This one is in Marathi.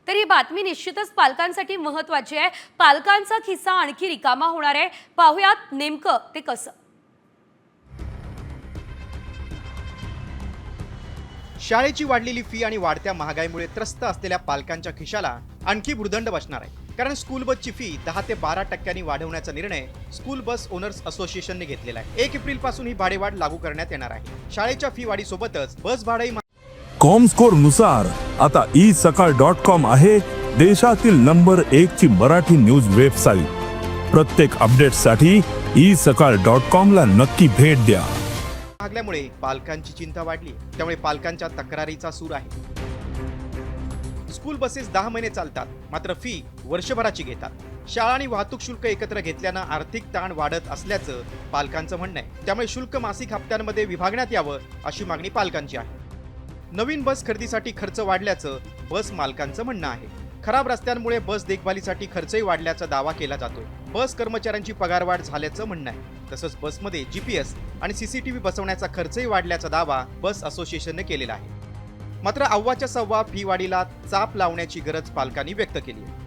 तर ही बातमी निश्चितच पालकांसाठी महत्त्वाची आहे। पालकांचा खिस्सा आणखी रिकामा होणार आहे। पाहुयात नेमकं ते कसं। शाळेची वाढलेली फी आणि वाढत्या महागाईमुळे त्रस्त असलेल्या पालकांच्या खिशाला आणखी भुर्दंड बसणार आहे। कारण स्कूल बसची फी 10 ते 12% वाढवण्याचा निर्णय स्कूल बस ओनर्स असोसिएशनने घेतलेला आहे। 1 एप्रिल पासून ही भाडेवाढ लागू करण्यात येणार आहे। शाळेच्या फी वाढीसोबतच बस भाडेही कॉमस्कोर नुसार आता isakal.com आहे देशातील नंबर 1 ची मराठी न्यूज वेबसाईट। प्रत्येक अपडेटसाठी isakal.com ला नक्की भेट द्या। महागल्यामुळे पालकांची चिंता वाढली, त्यामुळे पालकांच्या तक्रारीचा सूर आहे। स्कूल बसेस 10 महिने चालतात, मात्र फी वर्षभराची घेतात। शाळा आणि वाहतूक शुल्क एकत्र घेतल्यानं आर्थिक ताण वाढत असल्याचं पालकांचं म्हणणं आहे। त्यामुळे शुल्क मासिक हप्त्यांमध्ये विभागण्यात यावं अशी मागणी पालकांची आहे। नवीन बस खरेदीसाठी खर्च वाढल्याचं बस मालकांचं म्हणणं आहे। खराब रस्त्यांमुळे बस देखभालीसाठी खर्चही वाढल्याचा दावा केला जातो। बस कर्मचाऱ्यांची पगारवाढ झाल्याचं म्हणणं आहे। तसंच बसमध्ये GPS आणि CCTV बसवण्याचा खर्चही वाढल्याचा दावा बस असोसिएशनने केलेला आहे। मात्र अव्वाच्या सव्वा फी वाढीला चाप लावण्याची गरज पालकांनी व्यक्त केली आहे।